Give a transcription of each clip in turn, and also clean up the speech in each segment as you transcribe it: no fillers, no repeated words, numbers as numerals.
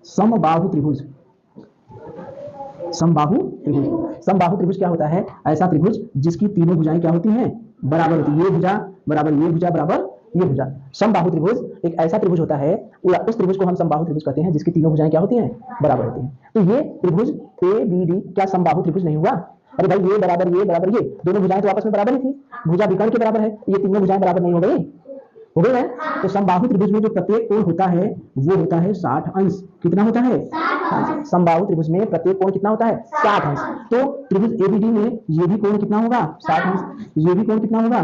समबाहु त्रिभुज। समबाहु त्रिभुज, समबाहु त्रिभुज क्या होता है? ऐसा त्रिभुज जिसकी तीनों भुजाएं क्या होती हैं? बराबर होती है। ये भुजा बराबर ये भुजा बराबर ये भुजा। समबाहु त्रिभुज एक ऐसा त्रिभुज होता है, उस त्रिभुज को हम समबाहु त्रिभुज कहते हैं जिसकी तीनों भुजाएं क्या होती हैं? बराबर होती हैं। तो ये त्रिभुज ए बी डी क्या समबाहु त्रिभुज नहीं हुआ? अरे भाई ये बराबर ये बराबर ये दोनों भुजाएं तो आपस में बराबर ही थी, भुजा विकर्ण के बराबर है, ये तीनों भुजाएं बराबर नहीं हो गई? हो गई है। तो समबाहु त्रिभुज में जो प्रत्येक कोण होता है वो होता है 60 अंश। कितना होता है? समबाहु त्रिभुज में प्रत्येक कोण कितना होता है? 60 अंश। तो त्रिभुज एबीडी में ये भी कोण कितना होगा? 60 अंश। ये भी कोण कितना होगा?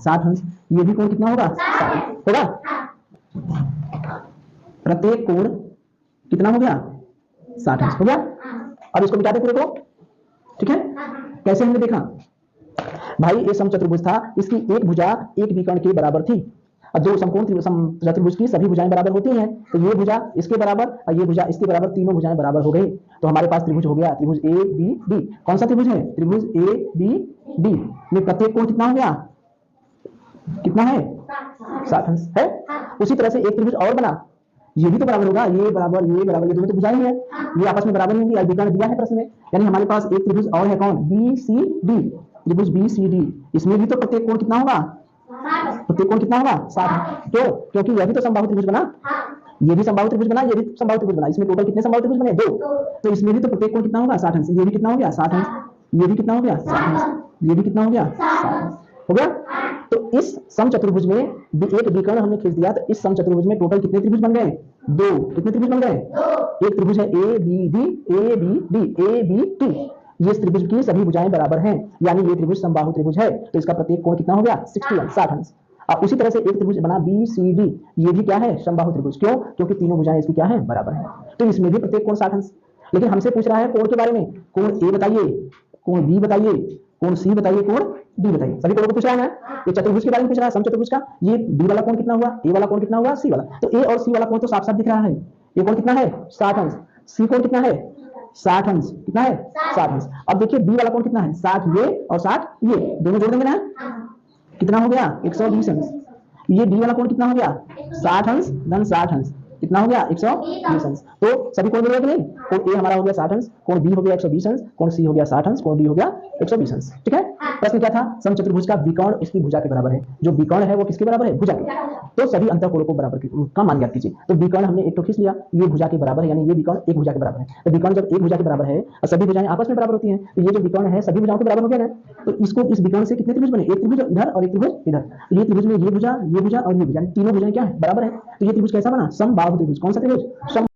60 अंश। ये भी कोण कितना होगा? 60 होगा। प्रत्येक कोण कितना हो गया? 60 अंश हो गया। अब इसको मिटा दे पूरे को। ठीक है, कैसे हमने देखा भाई? ये समचतुर्भुज था, इसकी एक भुजा एक विकर्ण के बराबर थी। अब जो समकोण चतुर्भुज की सभी भुजाएं बराबर होती हैं, तो ये भुजा इसके बराबर और ये भुजा इसके बराबर, तीनों भुजाएं बराबर हो गई। तो हमारे पास त्रिभुज हो गया, त्रिभुज ए बी डी। कौन सा त्रिभुज है? त्रिभुज ए बी डी में प्रत्येक कोण कितना हो गया? कितना है? 60 अंश है। उसी तरह से एक त्रिभुज और बना, ये भी तो बराबर होगा, ये बराबर ये बराबर, ये दोनों तो भुजाएं हैं, ये आपस में बराबर होंगी। विकर्ण दिया है प्रश्न में, यानी हमारे पास एक त्रिभुज और है। कौन? B C D. त्रिभुज बी सी डी, इसमें भी तो प्रत्येक कोण कितना होगा? प्रत्येक कोण कितना होगा? 60। क्यों? क्योंकि यह भी तो समबाहु त्रिभुज बना, ये भी समबाहु त्रिभुज बना, ये भी समबाहु त्रिभुज बना। इसमें टोटल कितने समबाहु त्रिभुज बने? 2। तो इसमें भी तो प्रत्येक कोण कितना होगा? 60 अंश। ये भी कितना हो गया? 60 अंश। ये भी कितना हो गया? 60 अंश। ये भी कितना हो गया? 60 अंश हो गया। तो इस समचतुर्भुज में एक विकर्ण हमने खींच दिया, तो इस समचतुर्भुज में टोटल कितने त्रिभुज बन गए? 2। कितने त्रिभुज बन गए? 2। एक त्रिभुज है A B D, A B D, A B D. ये त्रिभुज की सभी भुजाएं बराबर हैं, यानी ये त्रिभुज समबाहु त्रिभुज है। तो इसका प्रत्येक कोण कितना हो गया? 60 अंश। अब उसी तरह से एक त्रिभुज बना बी सी डी, ये भी क्या है? समबाहु त्रिभुज। क्यों? क्योंकि तीनों भुजाएं इसकी क्या है? बराबर है। तो इसमें भी प्रत्येक कोण 60 अंश। लेकिन हमसे पूछ रहा है कोण के बारे में। कोण ए बताइए, कोण बी बताइए, कोण सी बताइए, कोण डी बताइए। सभी कोणों को पूछ रहा है ना। ये चतुर्भुज के बारे में पूछ रहा है, समचतुर्भुज का। ये डी वाला कोण कितना हुआ? ए वाला कोण कितना हुआ? सी वाला। तो ए और सी वाला कोण तो साफ साफ दिख रहा है। ये कोण कितना है? 60 अंश। सी कोण कितना है? 60 अंश। कितना है? 60 अंश। अब देखिए बी वाला कोण कितना है? 60 ये और 60 ये, दोनों जोड़ देंगे ना, कितना हो गया? 120 अंश। ये डी वाला कोण कितना हो गया? 60 अंश धन 60 अंश, कितना हो गया? 120 अंश। तो सभी कोण मिल गए कि नहीं? कोण ए हमारा हो गया 60 अंश, कोण बी हो गया 120 अंश, कोण सी हो गया 60 अंश, कोण डी हो गया 120 अंश। ठीक है। प्रश्न क्या था? समचतुर्भुज का विकर्ण उसकी भुजा के बराबर है। जो विकर्ण है वो किसके बराबर है? भुजा के। तो सभी अंतःकोणों को बराबर का मान ज्ञात कीजिए। तो विकर्ण हमने एक तो खींच लिया, ये भुजा के बराबर है, यानी ये विकर्ण एक भुजा के बराबर है। तो विकर्ण जब एक भुजा के बराबर है और सभी भुजाएं आपस में बराबर होती हैं, तो ये जो विकर्ण है सभी भुजाओं के बराबर हो गया ना। तो इसको, इस विकर्ण से कितने त्रिभुज बने? एक त्रिभुज इधर और एक त्रिभुज इधर। तो ये त्रिभुज में ये भुजा और ये भुजा और ये भुजा, तीनों भुजाएं क्या है? बराबर है। तो ये त्रिभुज कैसा बना? समबाहु त्रिभुज। कौन सा त्रिभुज?